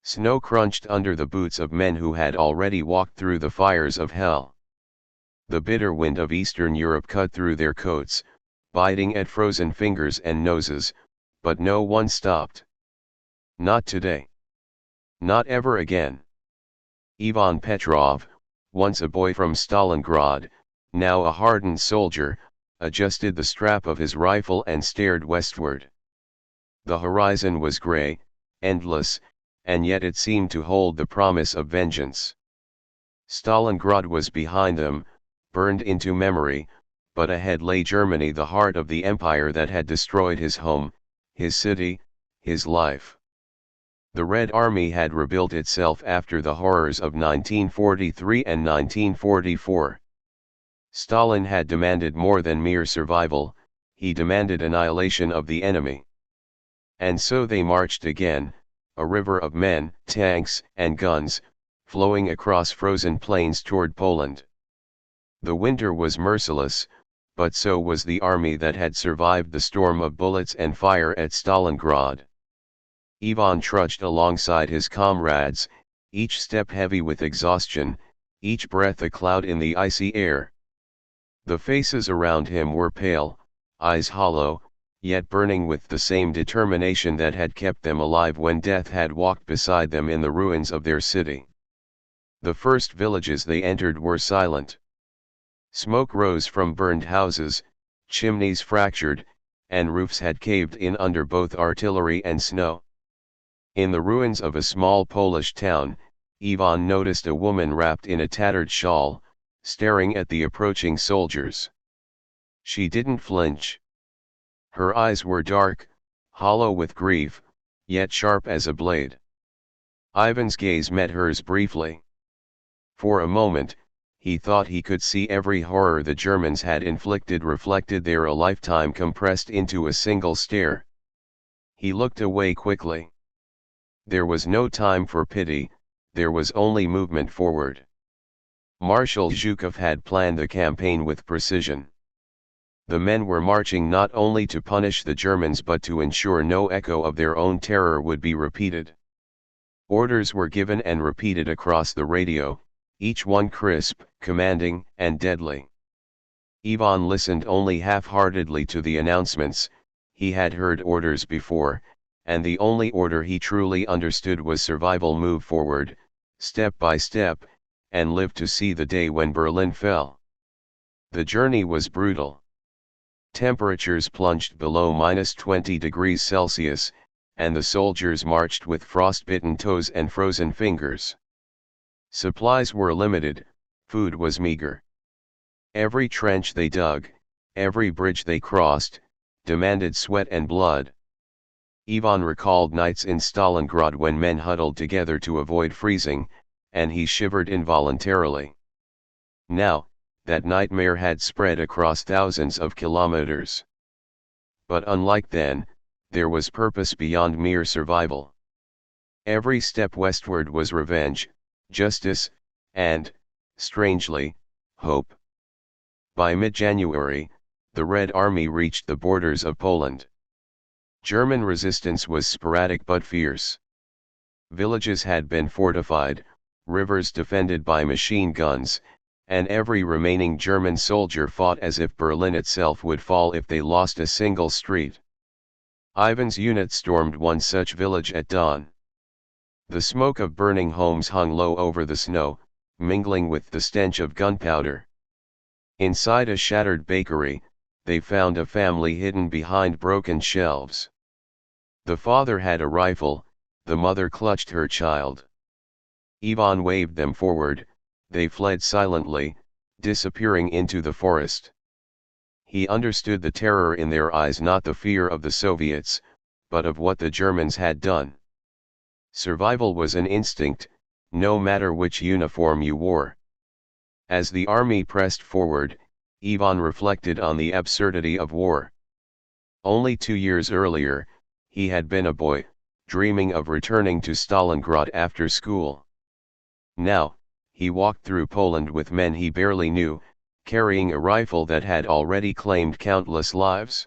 Snow crunched under the boots of men who had already walked through the fires of hell. The bitter wind of Eastern Europe cut through their coats, biting at frozen fingers and noses, but no one stopped. Not today. Not ever again. Ivan Petrov, once a boy from Stalingrad, now a hardened soldier, adjusted the strap of his rifle and stared westward. The horizon was gray, endless, and yet it seemed to hold the promise of vengeance. Stalingrad was behind them, burned into memory, but ahead lay Germany, the heart of the empire that had destroyed his home, his city, his life. The Red Army had rebuilt itself after the horrors of 1943 and 1944. Stalin had demanded more than mere survival, he demanded annihilation of the enemy. And so they marched again, a river of men, tanks, and guns, flowing across frozen plains toward Poland. The winter was merciless, but so was the army that had survived the storm of bullets and fire at Stalingrad. Ivan trudged alongside his comrades, each step heavy with exhaustion, each breath a cloud in the icy air. The faces around him were pale, eyes hollow, yet burning with the same determination that had kept them alive when death had walked beside them in the ruins of their city. The first villages they entered were silent. Smoke rose from burned houses, chimneys fractured, and roofs had caved in under both artillery and snow. In the ruins of a small Polish town, Ivan noticed a woman wrapped in a tattered shawl, staring at the approaching soldiers. She didn't flinch. Her eyes were dark, hollow with grief, yet sharp as a blade. Ivan's gaze met hers briefly. For a moment, he thought he could see every horror the Germans had inflicted reflected there, a lifetime compressed into a single stare. He looked away quickly. There was no time for pity, there was only movement forward. Marshal Zhukov had planned the campaign with precision. The men were marching not only to punish the Germans but to ensure no echo of their own terror would be repeated. Orders were given and repeated across the radio, each one crisp, commanding, and deadly. Ivan listened only half-heartedly to the announcements. He had heard orders before, and the only order he truly understood was survival: move forward, step by step, and live to see the day when Berlin fell. The journey was brutal. Temperatures plunged below -20 degrees Celsius, and the soldiers marched with frostbitten toes and frozen fingers. Supplies were limited, food was meager. Every trench they dug, every bridge they crossed, demanded sweat and blood. Ivan recalled nights in Stalingrad when men huddled together to avoid freezing, and he shivered involuntarily. Now, that nightmare had spread across thousands of kilometers. But unlike then, there was purpose beyond mere survival. Every step westward was revenge, justice, and, strangely, hope. By mid-January, the Red Army reached the borders of Poland. German resistance was sporadic but fierce. Villages had been fortified, rivers defended by machine guns, and every remaining German soldier fought as if Berlin itself would fall if they lost a single street. Ivan's unit stormed one such village at dawn. The smoke of burning homes hung low over the snow, mingling with the stench of gunpowder. Inside a shattered bakery, they found a family hidden behind broken shelves. The father had a rifle, the mother clutched her child. Ivan waved them forward, they fled silently, disappearing into the forest. He understood the terror in their eyes, not the fear of the Soviets, but of what the Germans had done. Survival was an instinct, no matter which uniform you wore. As the army pressed forward, Ivan reflected on the absurdity of war. Only 2 years earlier, he had been a boy, dreaming of returning to Stalingrad after school. Now, he walked through Poland with men he barely knew, carrying a rifle that had already claimed countless lives.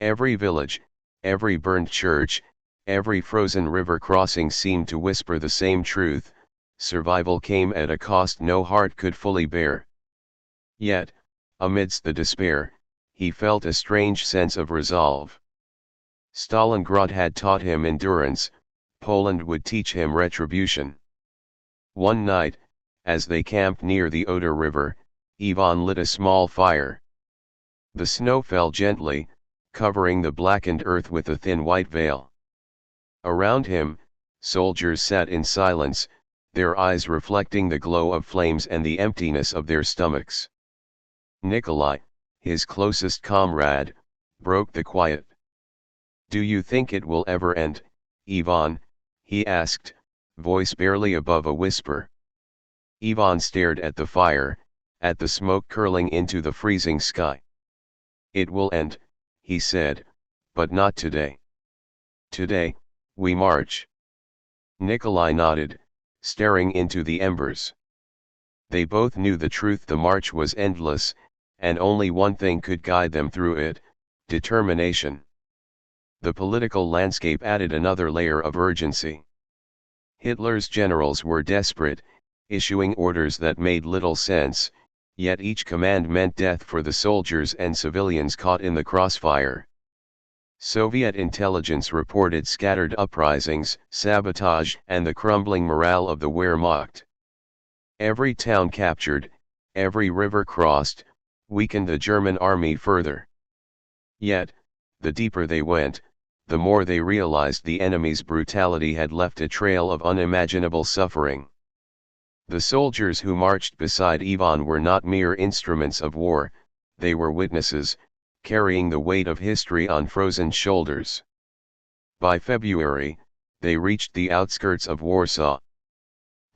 Every village, every burned church, every frozen river crossing seemed to whisper the same truth: survival came at a cost no heart could fully bear. Yet, amidst the despair, he felt a strange sense of resolve. Stalingrad had taught him endurance, Poland would teach him retribution. One night, as they camped near the Oder River, Ivan lit a small fire. The snow fell gently, covering the blackened earth with a thin white veil. Around him, soldiers sat in silence, their eyes reflecting the glow of flames and the emptiness of their stomachs. Nikolai, his closest comrade, broke the quiet. "Do you think it will ever end, Ivan?" he asked, voice barely above a whisper. Ivan stared at the fire, at the smoke curling into the freezing sky. "It will end," he said, "but not today. Today, we march." Nikolai nodded, staring into the embers. They both knew the truth: the march was endless, and only one thing could guide them through it: determination. The political landscape added another layer of urgency. Hitler's generals were desperate, issuing orders that made little sense, yet each command meant death for the soldiers and civilians caught in the crossfire. Soviet intelligence reported scattered uprisings, sabotage, and the crumbling morale of the Wehrmacht. Every town captured, every river crossed, weakened the German army further. Yet, the deeper they went, the more they realized the enemy's brutality had left a trail of unimaginable suffering. The soldiers who marched beside Ivan were not mere instruments of war, they were witnesses, carrying the weight of history on frozen shoulders. By February, they reached the outskirts of Warsaw.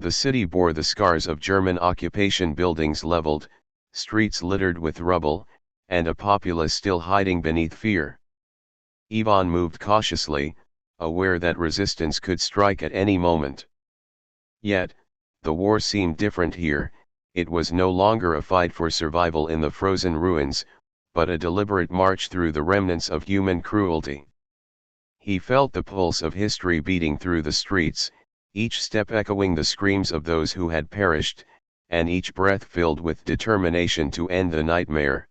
The city bore the scars of German occupation: buildings leveled, streets littered with rubble, and a populace still hiding beneath fear. Ivan moved cautiously, aware that resistance could strike at any moment. Yet, the war seemed different here. It was no longer a fight for survival in the frozen ruins, but a deliberate march through the remnants of human cruelty. He felt the pulse of history beating through the streets, each step echoing the screams of those who had perished, and each breath filled with determination to end the nightmare.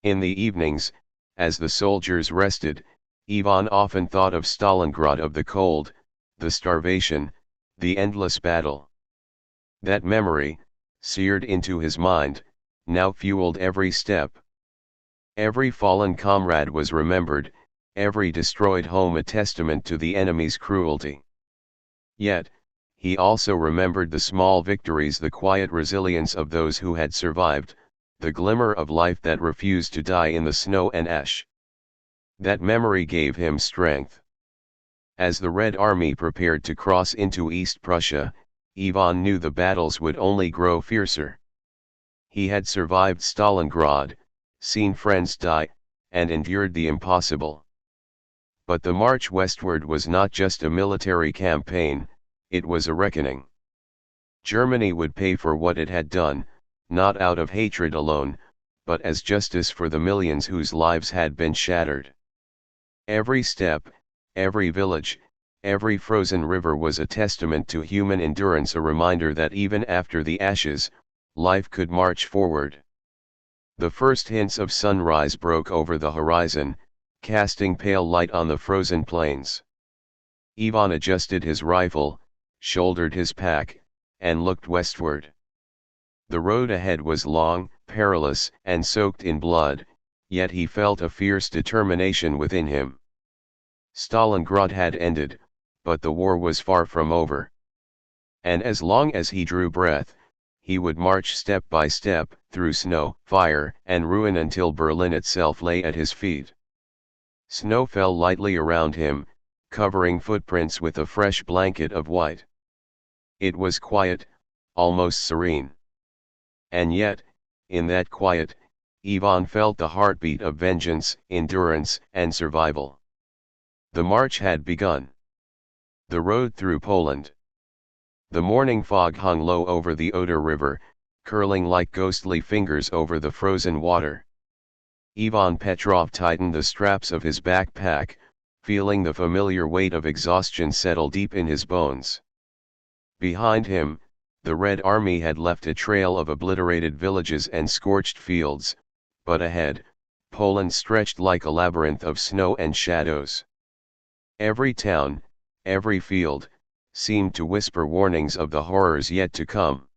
In the evenings, as the soldiers rested, Ivan often thought of Stalingrad, of the cold, the starvation, the endless battle. That memory, seared into his mind, now fueled every step. Every fallen comrade was remembered, every destroyed home a testament to the enemy's cruelty. Yet, he also remembered the small victories, the quiet resilience of those who had survived, the glimmer of life that refused to die in the snow and ash. That memory gave him strength. As the Red Army prepared to cross into East Prussia, Ivan knew the battles would only grow fiercer. He had survived Stalingrad, seen friends die, and endured the impossible. But the march westward was not just a military campaign, it was a reckoning. Germany would pay for what it had done, not out of hatred alone, but as justice for the millions whose lives had been shattered. Every step, every village, every frozen river was a testament to human endurance, a reminder that even after the ashes, life could march forward. The first hints of sunrise broke over the horizon, casting pale light on the frozen plains. Ivan adjusted his rifle, shouldered his pack, and looked westward. The road ahead was long, perilous, and soaked in blood, yet he felt a fierce determination within him. Stalingrad had ended, but the war was far from over. And as long as he drew breath, he would march step by step, through snow, fire, and ruin until Berlin itself lay at his feet. Snow fell lightly around him, covering footprints with a fresh blanket of white. It was quiet, almost serene. And yet, in that quiet, Ivan felt the heartbeat of vengeance, endurance, and survival. The march had begun. The road through Poland. The morning fog hung low over the Oder River, curling like ghostly fingers over the frozen water. Ivan Petrov tightened the straps of his backpack, feeling the familiar weight of exhaustion settle deep in his bones. Behind him, the Red Army had left a trail of obliterated villages and scorched fields, but ahead, Poland stretched like a labyrinth of snow and shadows. Every town, every field, seemed to whisper warnings of the horrors yet to come.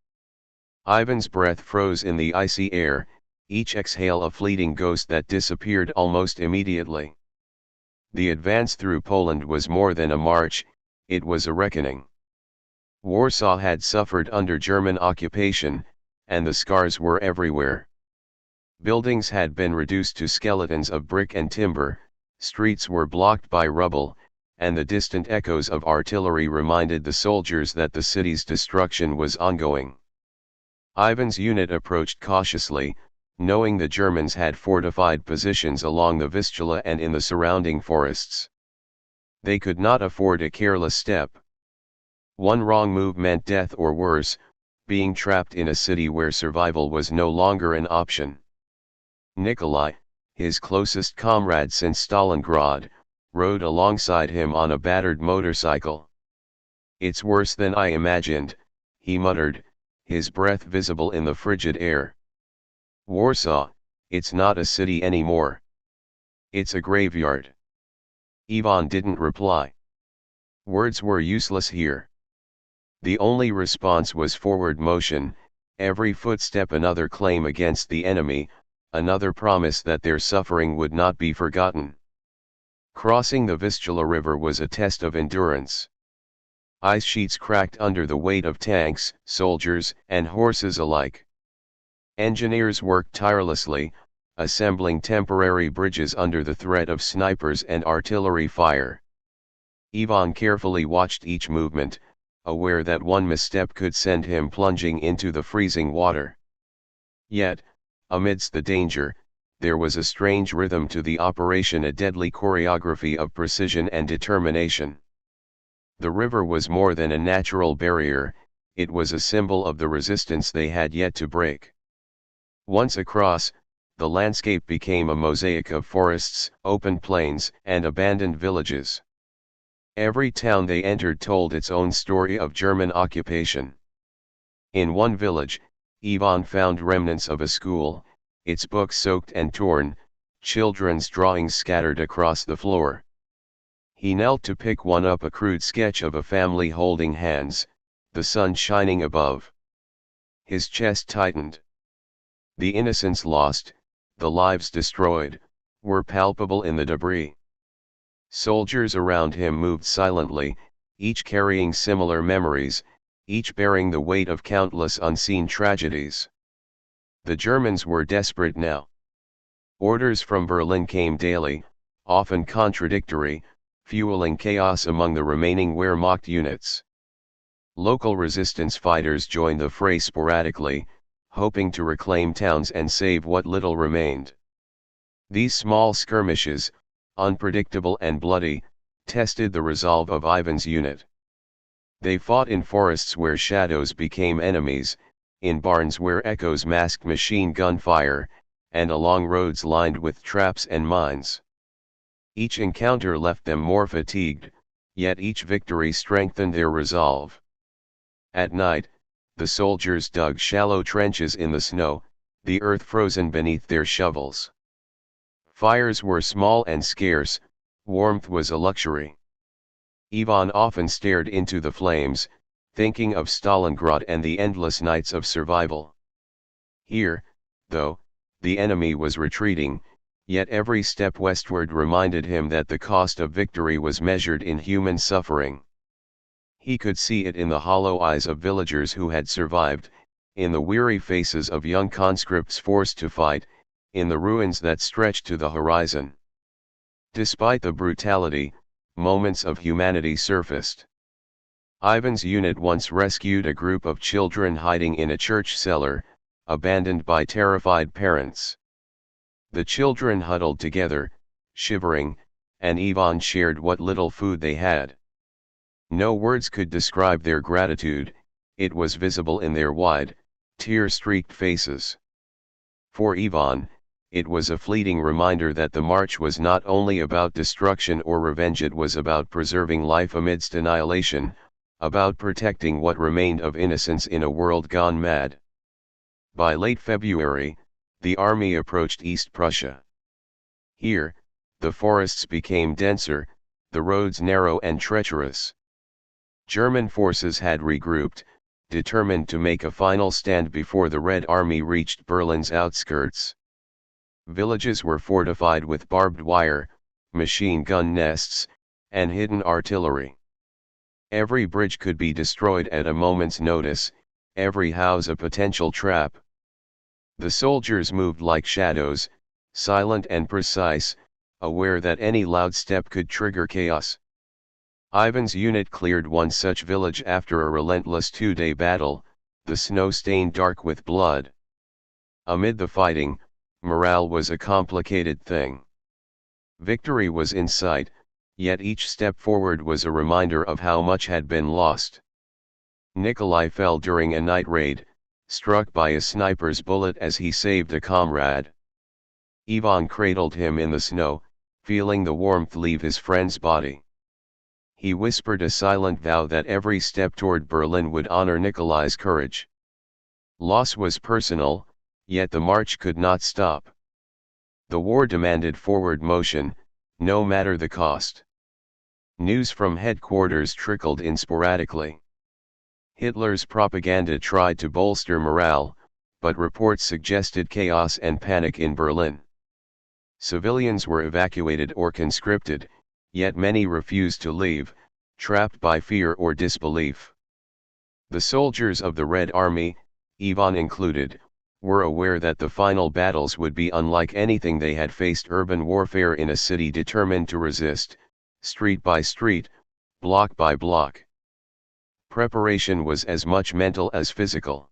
Ivan's breath froze in the icy air, each exhale a fleeting ghost that disappeared almost immediately. The advance through Poland was more than a march, it was a reckoning. Warsaw had suffered under German occupation, and the scars were everywhere. Buildings had been reduced to skeletons of brick and timber, streets were blocked by rubble, and the distant echoes of artillery reminded the soldiers that the city's destruction was ongoing. Ivan's unit approached cautiously, knowing the Germans had fortified positions along the Vistula and in the surrounding forests. They could not afford a careless step. One wrong move meant death or worse, being trapped in a city where survival was no longer an option. Nikolai, his closest comrade since Stalingrad, rode alongside him on a battered motorcycle. "It's worse than I imagined," he muttered, his breath visible in the frigid air. "Warsaw, it's not a city anymore. It's a graveyard." Ivan didn't reply. Words were useless here. The only response was forward motion, every footstep another claim against the enemy, another promise that their suffering would not be forgotten. Crossing the Vistula River was a test of endurance. Ice sheets cracked under the weight of tanks, soldiers, and horses alike. Engineers worked tirelessly, assembling temporary bridges under the threat of snipers and artillery fire. Ivan carefully watched each movement, aware that one misstep could send him plunging into the freezing water. Yet, amidst the danger, there was a strange rhythm to the operation, a deadly choreography of precision and determination. The river was more than a natural barrier, it was a symbol of the resistance they had yet to break. Once across, the landscape became a mosaic of forests, open plains, and abandoned villages. Every town they entered told its own story of German occupation. In one village, Ivan found remnants of a school, its books soaked and torn, children's drawings scattered across the floor. He knelt to pick one up, a crude sketch of a family holding hands, the sun shining above. His chest tightened. The innocence lost, the lives destroyed, were palpable in the debris. Soldiers around him moved silently, each carrying similar memories, each bearing the weight of countless unseen tragedies. The Germans were desperate now. Orders from Berlin came daily, often contradictory, fueling chaos among the remaining Wehrmacht units. Local resistance fighters joined the fray sporadically, hoping to reclaim towns and save what little remained. These small skirmishes, unpredictable and bloody, tested the resolve of Ivan's unit. They fought in forests where shadows became enemies, in barns where echoes masked machine gun fire, and along roads lined with traps and mines. Each encounter left them more fatigued, yet each victory strengthened their resolve. At night, the soldiers dug shallow trenches in the snow, the earth frozen beneath their shovels. Fires were small and scarce, warmth was a luxury. Ivan often stared into the flames, thinking of Stalingrad and the endless nights of survival. Here, though, the enemy was retreating, yet every step westward reminded him that the cost of victory was measured in human suffering. He could see it in the hollow eyes of villagers who had survived, in the weary faces of young conscripts forced to fight, in the ruins that stretched to the horizon. Despite the brutality, moments of humanity surfaced. Ivan's unit once rescued a group of children hiding in a church cellar, abandoned by terrified parents. The children huddled together, shivering, and Ivan shared what little food they had. No words could describe their gratitude, it was visible in their wide, tear-streaked faces. For Ivan, it was a fleeting reminder that the march was not only about destruction or revenge, it was about preserving life amidst annihilation, about protecting what remained of innocence in a world gone mad. By late February, the army approached East Prussia. Here, the forests became denser, the roads narrow and treacherous. German forces had regrouped, determined to make a final stand before the Red Army reached Berlin's outskirts. Villages were fortified with barbed wire, machine gun nests, and hidden artillery. Every bridge could be destroyed at a moment's notice, every house a potential trap. The soldiers moved like shadows, silent and precise, aware that any loud step could trigger chaos. Ivan's unit cleared one such village after a relentless two-day battle, the snow stained dark with blood. Amid the fighting, morale was a complicated thing. Victory was in sight, yet each step forward was a reminder of how much had been lost. Nikolai fell during a night raid, struck by a sniper's bullet as he saved a comrade. Ivan cradled him in the snow, feeling the warmth leave his friend's body. He whispered a silent vow that every step toward Berlin would honor Nikolai's courage. Loss was personal, yet the march could not stop. The war demanded forward motion, no matter the cost. News from headquarters trickled in sporadically. Hitler's propaganda tried to bolster morale, but reports suggested chaos and panic in Berlin. Civilians were evacuated or conscripted, yet many refused to leave, trapped by fear or disbelief. The soldiers of the Red Army, Ivan included, were aware that the final battles would be unlike anything they had faced: urban warfare in a city determined to resist, street by street, block by block. Preparation was as much mental as physical.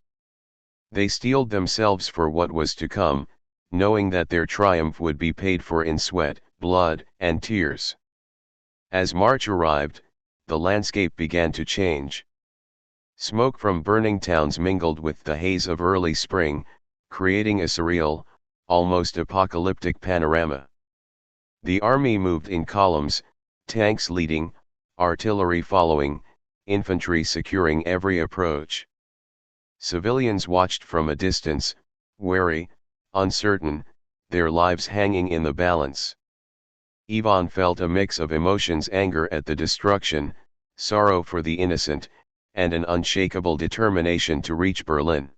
They steeled themselves for what was to come, knowing that their triumph would be paid for in sweat, blood, and tears. As March arrived, the landscape began to change. Smoke from burning towns mingled with the haze of early spring, creating a surreal, almost apocalyptic panorama. The army moved in columns, tanks leading, artillery following, infantry securing every approach. Civilians watched from a distance, wary, uncertain, their lives hanging in the balance. Ivan felt a mix of emotions: anger at the destruction, sorrow for the innocent, and an unshakable determination to reach Berlin.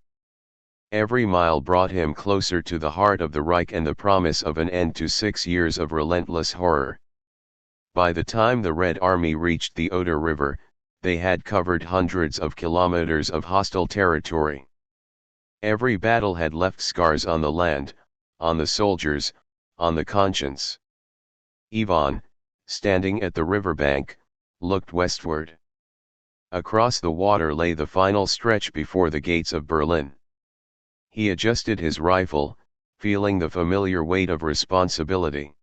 Every mile brought him closer to the heart of the Reich and the promise of an end to 6 years of relentless horror. By the time the Red Army reached the Oder River, they had covered hundreds of kilometers of hostile territory. Every battle had left scars on the land, on the soldiers, on the conscience. Ivan, standing at the riverbank, looked westward. Across the water lay the final stretch before the gates of Berlin. He adjusted his rifle, feeling the familiar weight of responsibility.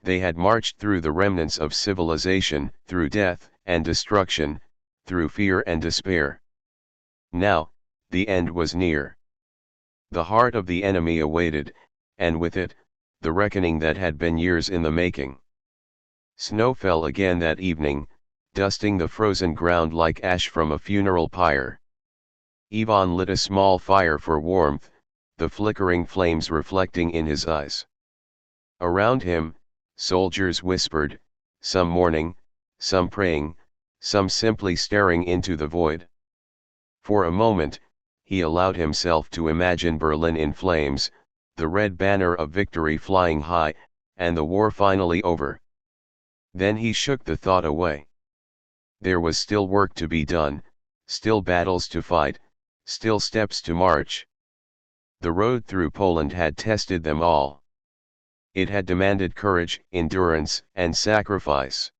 They had marched through the remnants of civilization, through death and destruction, through fear and despair. Now, the end was near. The heart of the enemy awaited, and with it, the reckoning that had been years in the making. Snow fell again that evening, dusting the frozen ground like ash from a funeral pyre. Ivan lit a small fire for warmth, the flickering flames reflecting in his eyes. Around him, soldiers whispered, some mourning, some praying, some simply staring into the void. For a moment, he allowed himself to imagine Berlin in flames, the red banner of victory flying high, and the war finally over. Then he shook the thought away. There was still work to be done, still battles to fight, still steps to march. The road through Poland had tested them all. It had demanded courage, endurance, and sacrifice.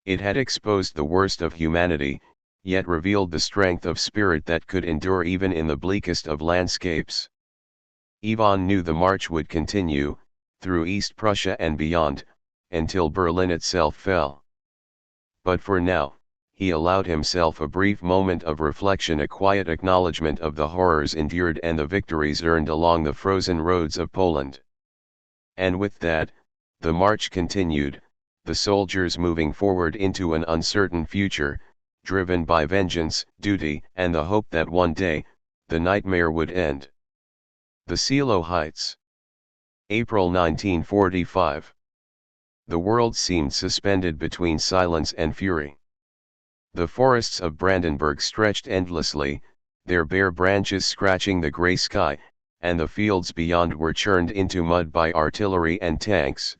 It had exposed the worst of humanity, yet revealed the strength of spirit that could endure even in the bleakest of landscapes. Ivan knew the march would continue, through East Prussia and beyond, until Berlin itself fell. But for now, he allowed himself a brief moment of reflection, a quiet acknowledgement of the horrors endured and the victories earned along the frozen roads of Poland. And with that, the march continued, the soldiers moving forward into an uncertain future, driven by vengeance, duty, and the hope that one day, the nightmare would end. The Silo Heights. April 1945. The world seemed suspended between silence and fury. The forests of Brandenburg stretched endlessly, their bare branches scratching the grey sky, and the fields beyond were churned into mud by artillery and tanks.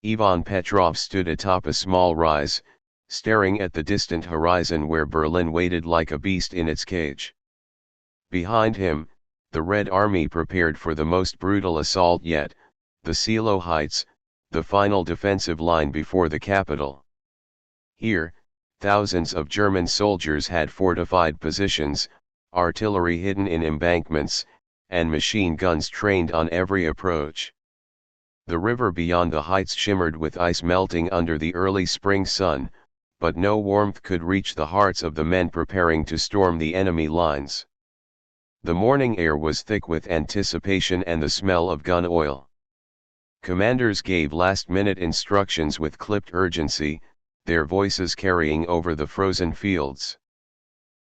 Ivan Petrov stood atop a small rise, staring at the distant horizon where Berlin waited like a beast in its cage. Behind him, the Red Army prepared for the most brutal assault yet, the Silo Heights, the final defensive line before the capital. Here, thousands of German soldiers had fortified positions, artillery hidden in embankments, and machine guns trained on every approach. The river beyond the heights shimmered with ice melting under the early spring sun, but no warmth could reach the hearts of the men preparing to storm the enemy lines. The morning air was thick with anticipation and the smell of gun oil. Commanders gave last-minute instructions with clipped urgency, their voices carrying over the frozen fields.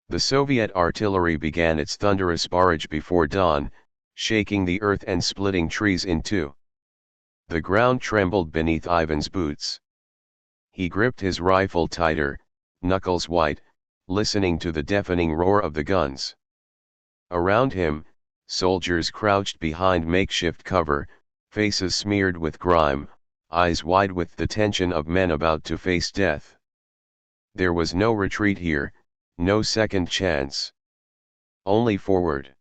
The Soviet artillery began its thunderous barrage before dawn, shaking the earth and splitting trees in two. The ground trembled beneath Ivan's boots. He gripped his rifle tighter, knuckles white, listening to the deafening roar of the guns. Around him, soldiers crouched behind makeshift cover, faces smeared with grime, eyes wide with the tension of men about to face death. There was no retreat here, no second chance. Only forward.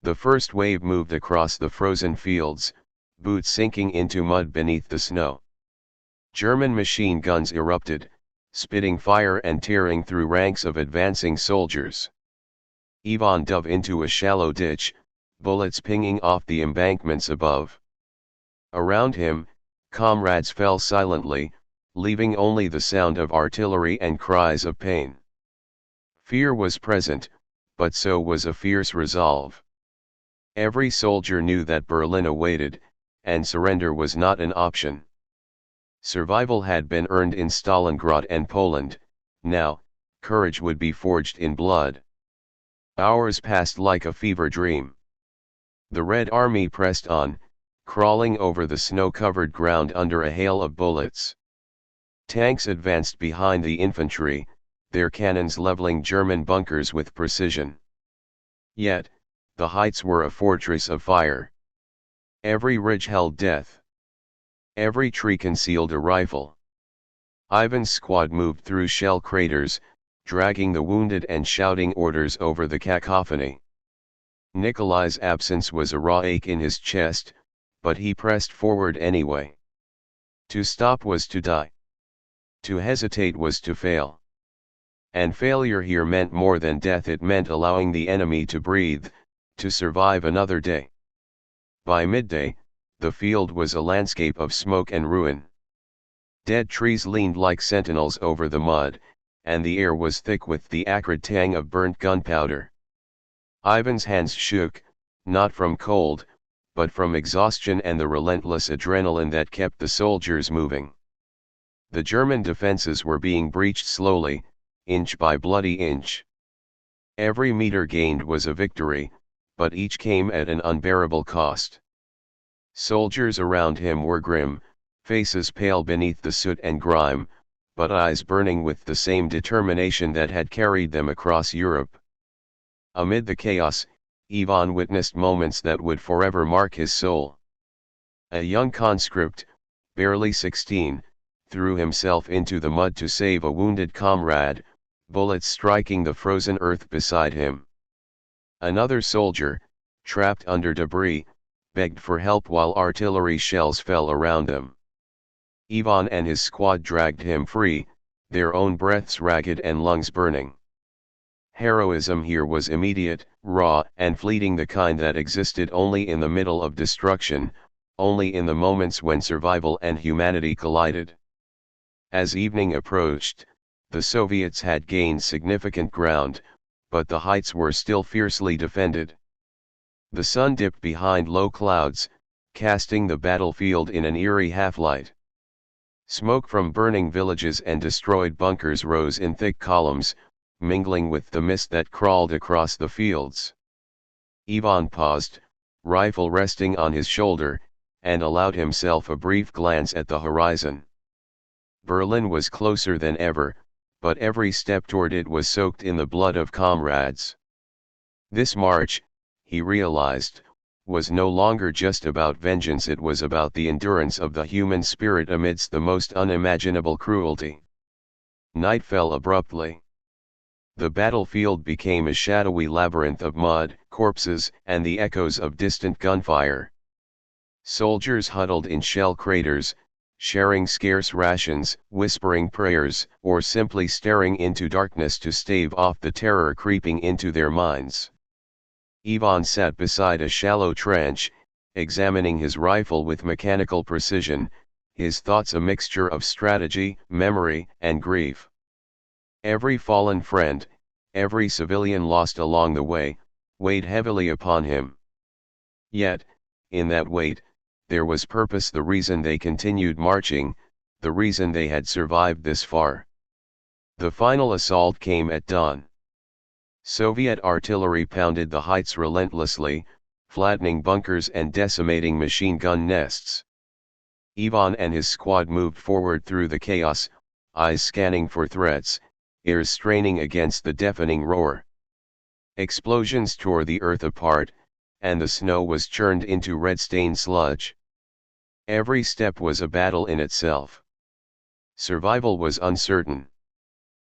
The first wave moved across the frozen fields, boots sinking into mud beneath the snow. German machine guns erupted, spitting fire and tearing through ranks of advancing soldiers. Ivan dove into a shallow ditch, bullets pinging off the embankments above. Around him, comrades fell silently, leaving only the sound of artillery and cries of pain. Fear was present, but so was a fierce resolve. Every soldier knew that Berlin awaited, and surrender was not an option. Survival had been earned in Stalingrad and Poland, now, courage would be forged in blood. Hours passed like a fever dream. The Red Army pressed on, crawling over the snow-covered ground under a hail of bullets. Tanks advanced behind the infantry, their cannons leveling German bunkers with precision. Yet, the heights were a fortress of fire. Every ridge held death. Every tree concealed a rifle. Ivan's squad moved through shell craters, dragging the wounded and shouting orders over the cacophony. Nikolai's absence was a raw ache in his chest, but he pressed forward anyway. To stop was to die. To hesitate was to fail. And failure here meant more than death, it meant allowing the enemy to breathe, to survive another day. By midday, the field was a landscape of smoke and ruin. Dead trees leaned like sentinels over the mud, and the air was thick with the acrid tang of burnt gunpowder. Ivan's hands shook, not from cold, but from exhaustion and the relentless adrenaline that kept the soldiers moving. The German defenses were being breached slowly, inch by bloody inch. Every meter gained was a victory, but each came at an unbearable cost. Soldiers around him were grim, faces pale beneath the soot and grime, but eyes burning with the same determination that had carried them across Europe. Amid the chaos, Ivan witnessed moments that would forever mark his soul. A young conscript, barely 16, threw himself into the mud to save a wounded comrade, bullets striking the frozen earth beside him. Another soldier, trapped under debris, begged for help while artillery shells fell around them. Ivan and his squad dragged him free, their own breaths ragged and lungs burning. Heroism here was immediate, raw, and fleeting, the kind that existed only in the middle of destruction, only in the moments when survival and humanity collided. As evening approached, The Soviets had gained significant ground, but the heights were still fiercely defended. The sun dipped behind low clouds, casting the battlefield in an eerie half-light. Smoke from burning villages and destroyed bunkers rose in thick columns, mingling with the mist that crawled across the fields. Ivan paused, rifle resting on his shoulder, and allowed himself a brief glance at the horizon. Berlin was closer than ever, but every step toward it was soaked in the blood of comrades. This march, he realized, was no longer just about vengeance, it was about the endurance of the human spirit amidst the most unimaginable cruelty. Night fell abruptly. The battlefield became a shadowy labyrinth of mud, corpses, and the echoes of distant gunfire. Soldiers huddled in shell craters, sharing scarce rations, whispering prayers, or simply staring into darkness to stave off the terror creeping into their minds. Ivan sat beside a shallow trench, examining his rifle with mechanical precision, his thoughts a mixture of strategy, memory, and grief. Every fallen friend, every civilian lost along the way, weighed heavily upon him. Yet, in that weight, there was purpose, the reason they continued marching, the reason they had survived this far. The final assault came at dawn. Soviet artillery pounded the heights relentlessly, flattening bunkers and decimating machine gun nests. Ivan and his squad moved forward through the chaos, eyes scanning for threats, ears straining against the deafening roar. Explosions tore the earth apart, and the snow was churned into red-stained sludge. Every step was a battle in itself. Survival was uncertain.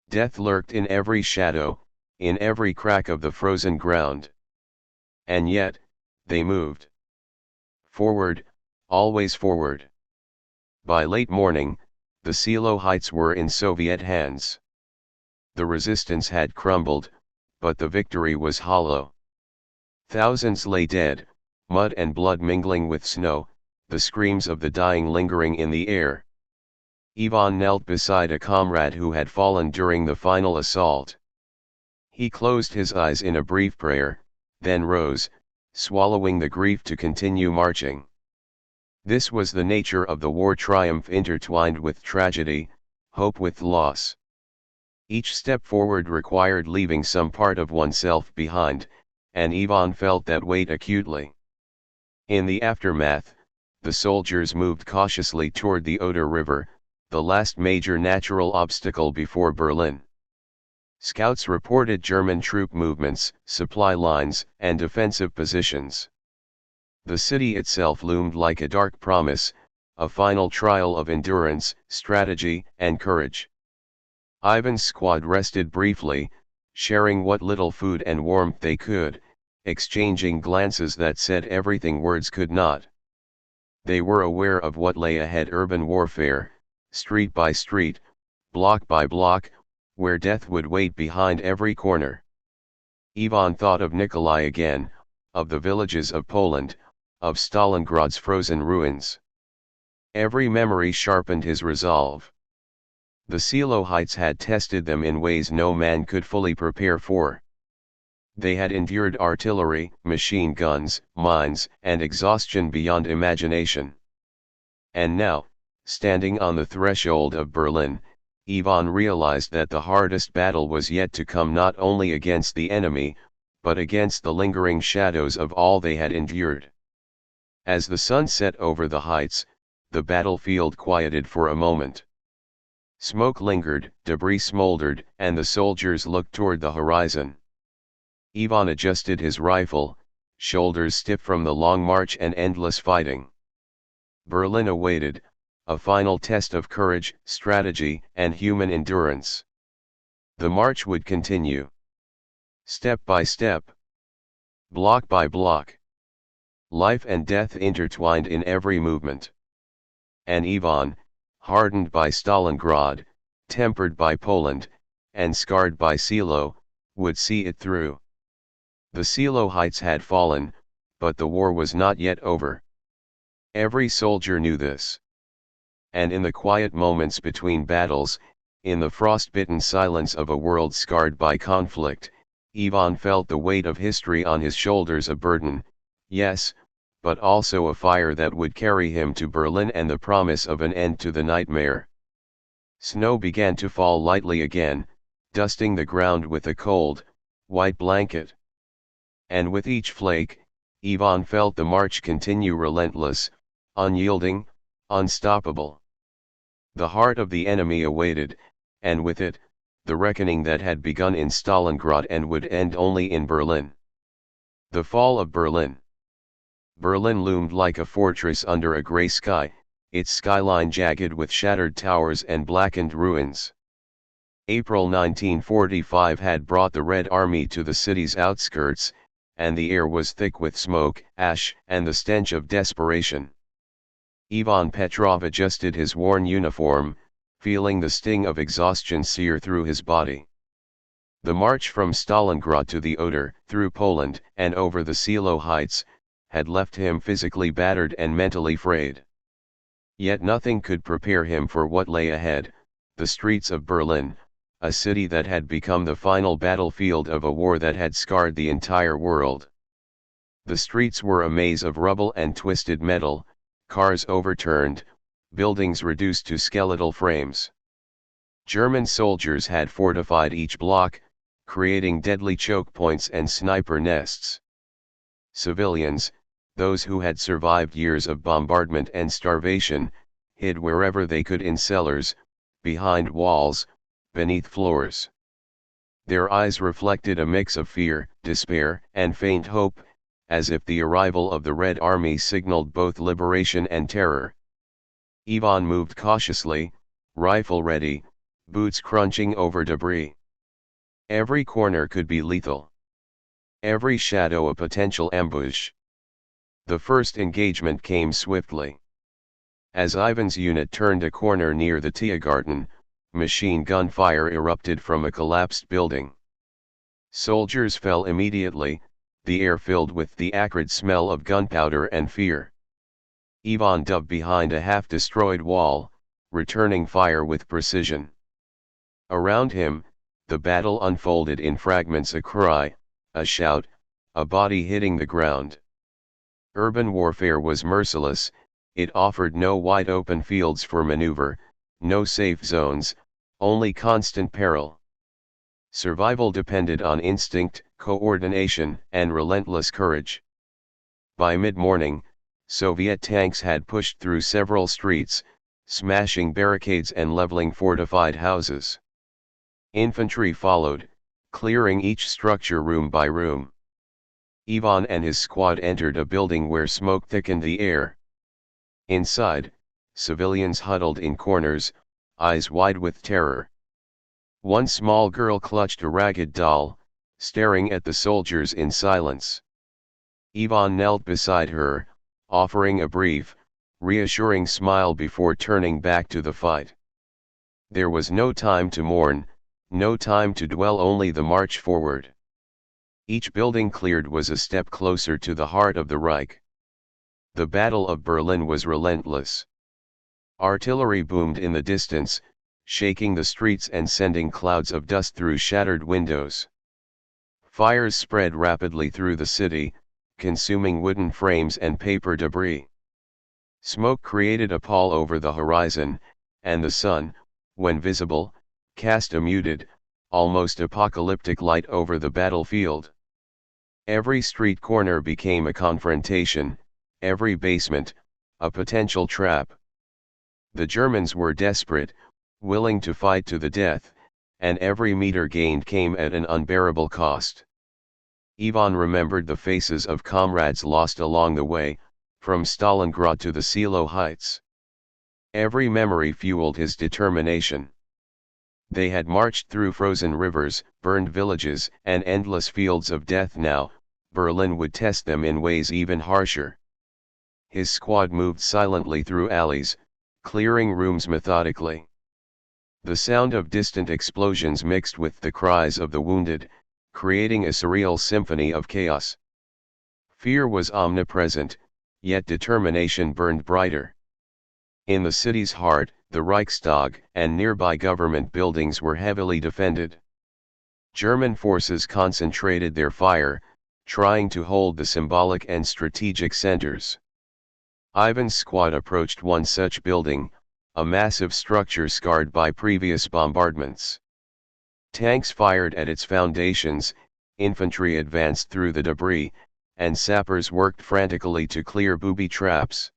Death lurked in every shadow, in every crack of the frozen ground. And yet, they moved. Forward, always forward. By late morning, the Silo Heights were in Soviet hands. The resistance had crumbled, but the victory was hollow. Thousands lay dead, mud and blood mingling with snow, the screams of the dying lingering in the air. Ivan knelt beside a comrade who had fallen during the final assault. He closed his eyes in a brief prayer, then rose, swallowing the grief to continue marching. This was the nature of the war, triumph intertwined with tragedy, hope with loss. Each step forward required leaving some part of oneself behind, and Ivan felt that weight acutely. In the aftermath, the soldiers moved cautiously toward the Oder River, the last major natural obstacle before Berlin. Scouts reported German troop movements, supply lines, and defensive positions. The city itself loomed like a dark promise, a final trial of endurance, strategy, and courage. Ivan's squad rested briefly, sharing what little food and warmth they could, exchanging glances that said everything words could not. They were aware of what lay ahead: urban warfare, street by street, block by block, where death would wait behind every corner. Ivan thought of Nikolai again, of the villages of Poland, of Stalingrad's frozen ruins. Every memory sharpened his resolve. The Silo Heights had tested them in ways no man could fully prepare for. They had endured artillery, machine guns, mines, and exhaustion beyond imagination. And now, standing on the threshold of Berlin, Ivan realized that the hardest battle was yet to come, not only against the enemy, but against the lingering shadows of all they had endured. As the sun set over the heights, the battlefield quieted for a moment. Smoke lingered, debris smoldered, and the soldiers looked toward the horizon. Ivan adjusted his rifle, shoulders stiff from the long march and endless fighting. Berlin awaited, a final test of courage, strategy, and human endurance. The march would continue. Step by step. Block by block. Life and death intertwined in every movement. And Ivan, hardened by Stalingrad, tempered by Poland, and scarred by Silo, would see it through. The Silo Heights had fallen, but the war was not yet over. Every soldier knew this. And in the quiet moments between battles, In the frostbitten silence of a world scarred by conflict, Ivan felt the weight of history on his shoulders, a burden, yes, but also a fire that would carry him to Berlin and the promise of an end to the nightmare. Snow began to fall lightly again, dusting the ground with a cold, white blanket. And with each flake, Ivan felt the march continue, relentless, unyielding, unstoppable. The heart of the enemy awaited, and with it, the reckoning that had begun in Stalingrad and would end only in Berlin. The fall of Berlin. Berlin loomed like a fortress under a grey sky, its skyline jagged with shattered towers and blackened ruins. April 1945 had brought the Red Army to the city's outskirts, and the air was thick with smoke, ash, and the stench of desperation. Ivan Petrov adjusted his worn uniform, feeling the sting of exhaustion sear through his body. The march from Stalingrad to the Oder, through Poland, and over the Silo Heights, had left him physically battered and mentally frayed. Yet nothing could prepare him for what lay ahead, the streets of Berlin, a city that had become the final battlefield of a war that had scarred the entire world. The streets were a maze of rubble and twisted metal, cars overturned, buildings reduced to skeletal frames. German soldiers had fortified each block, creating deadly choke points and sniper nests. Civilians, those who had survived years of bombardment and starvation, hid wherever they could, in cellars, behind walls, beneath floors. Their eyes reflected a mix of fear, despair, and faint hope, as if the arrival of the Red Army signaled both liberation and terror. Ivan moved cautiously, rifle ready, boots crunching over debris. Every corner could be lethal. Every shadow a potential ambush. The first engagement came swiftly. As Ivan's unit turned a corner near the Tiergarten, machine gun fire erupted from a collapsed building. Soldiers fell immediately, the air filled with the acrid smell of gunpowder and fear. Ivan dove behind a half-destroyed wall, returning fire with precision. Around him, the battle unfolded in fragments: a cry, a shout, a body hitting the ground. Urban warfare was merciless, it offered no wide-open fields for maneuver, no safe zones, only constant peril. Survival depended on instinct, coordination, and relentless courage. By mid-morning, Soviet tanks had pushed through several streets, smashing barricades and leveling fortified houses. Infantry followed, clearing each structure room by room. Ivan and his squad entered a building where smoke thickened the air. Inside, civilians huddled in corners, eyes wide with terror. One small girl clutched a ragged doll, staring at the soldiers in silence. Ivan knelt beside her, offering a brief, reassuring smile before turning back to the fight. There was no time to mourn, no time to dwell, only the march forward. Each building cleared was a step closer to the heart of the Reich. The Battle of Berlin was relentless. Artillery boomed in the distance, shaking the streets and sending clouds of dust through shattered windows. Fires spread rapidly through the city, consuming wooden frames and paper debris. Smoke created a pall over the horizon, and the sun, when visible, cast a muted, almost apocalyptic light over the battlefield. Every street corner became a confrontation, every basement, a potential trap. The Germans were desperate, willing to fight to the death, and every meter gained came at an unbearable cost. Ivan remembered the faces of comrades lost along the way, from Stalingrad to the Silo Heights. Every memory fueled his determination. They had marched through frozen rivers, burned villages, and endless fields of death. Now, Berlin would test them in ways even harsher. His squad moved silently through alleys, clearing rooms methodically. The sound of distant explosions mixed with the cries of the wounded, creating a surreal symphony of chaos. Fear was omnipresent, yet determination burned brighter. In the city's heart, the Reichstag and nearby government buildings were heavily defended. German forces concentrated their fire, trying to hold the symbolic and strategic centers. Ivan's squad approached one such building, a massive structure scarred by previous bombardments. Tanks fired at its foundations, infantry advanced through the debris, and sappers worked frantically to clear booby traps.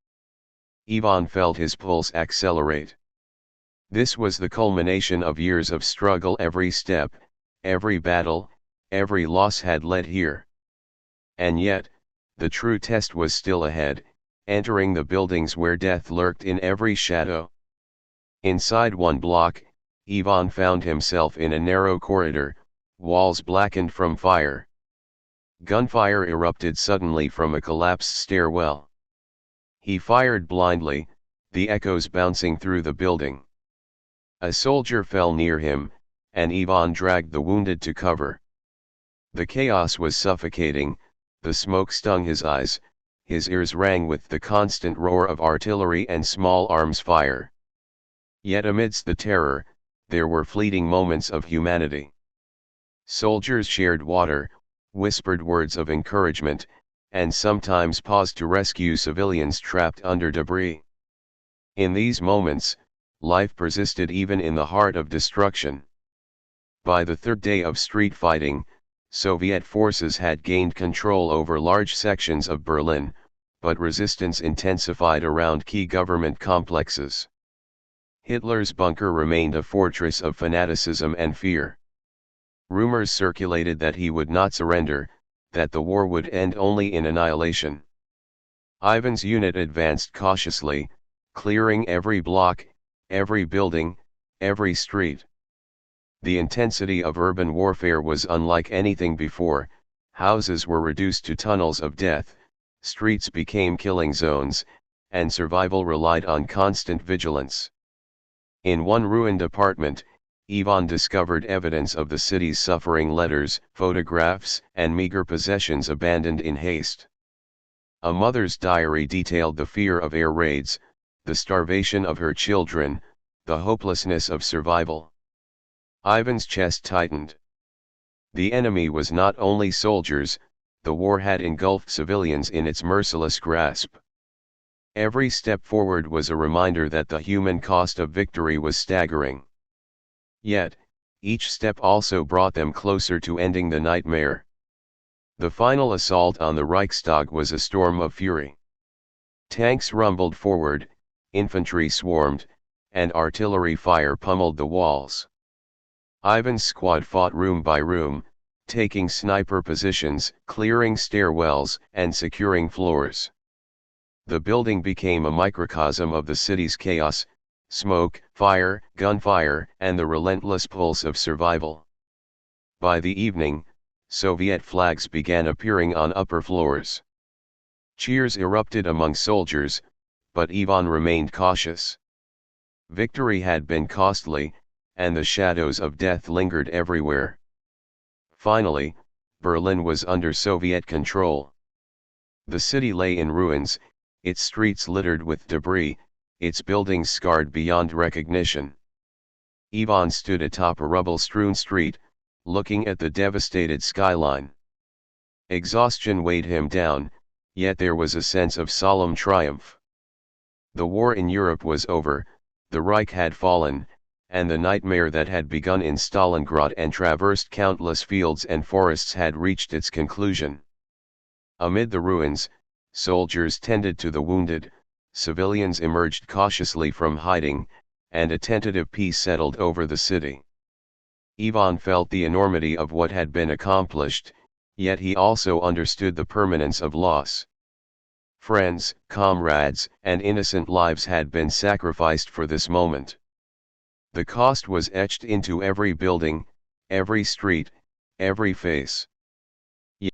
Ivan felt his pulse accelerate. This was the culmination of years of struggle. Every step, every battle, every loss had led here. And yet, the true test was still ahead, entering the buildings where death lurked in every shadow. Inside one block, Ivan found himself in a narrow corridor, walls blackened from fire. Gunfire erupted suddenly from a collapsed stairwell. He fired blindly, the echoes bouncing through the building. A soldier fell near him, and Ivan dragged the wounded to cover. The chaos was suffocating, the smoke stung his eyes, his ears rang with the constant roar of artillery and small arms fire. Yet amidst the terror, there were fleeting moments of humanity. Soldiers shared water, whispered words of encouragement, and sometimes paused to rescue civilians trapped under debris. In these moments, life persisted even in the heart of destruction. By the third day of street fighting, Soviet forces had gained control over large sections of Berlin, but resistance intensified around key government complexes. Hitler's bunker remained a fortress of fanaticism and fear. Rumors circulated that he would not surrender, that the war would end only in annihilation. Ivan's unit advanced cautiously, clearing every block, every building, every street. The intensity of urban warfare was unlike anything before. Houses were reduced to tunnels of death, streets became killing zones, and survival relied on constant vigilance. In one ruined apartment, Ivan discovered evidence of the city's suffering: letters, photographs, and meager possessions abandoned in haste. A mother's diary detailed the fear of air raids, the starvation of her children, the hopelessness of survival. Ivan's chest tightened. The enemy was not only soldiers, the war had engulfed civilians in its merciless grasp. Every step forward was a reminder that the human cost of victory was staggering. Yet, each step also brought them closer to ending the nightmare. The final assault on the Reichstag was a storm of fury. Tanks rumbled forward, infantry swarmed, and artillery fire pummeled the walls. Ivan's squad fought room by room, taking sniper positions, clearing stairwells, and securing floors. The building became a microcosm of the city's chaos: smoke, fire, gunfire, and the relentless pulse of survival. By the evening, Soviet flags began appearing on upper floors. Cheers erupted among soldiers, but Ivan remained cautious. Victory had been costly, and the shadows of death lingered everywhere. Finally, Berlin was under Soviet control. The city lay in ruins, its streets littered with debris, its buildings scarred beyond recognition. Ivan stood atop a rubble-strewn street, looking at the devastated skyline. Exhaustion weighed him down, yet there was a sense of solemn triumph. The war in Europe was over, the Reich had fallen, and the nightmare that had begun in Stalingrad and traversed countless fields and forests had reached its conclusion. Amid the ruins, soldiers tended to the wounded, civilians emerged cautiously from hiding, and a tentative peace settled over the city. Ivan felt the enormity of what had been accomplished, yet he also understood the permanence of loss. Friends, comrades, and innocent lives had been sacrificed for this moment. The cost was etched into every building, every street, every face.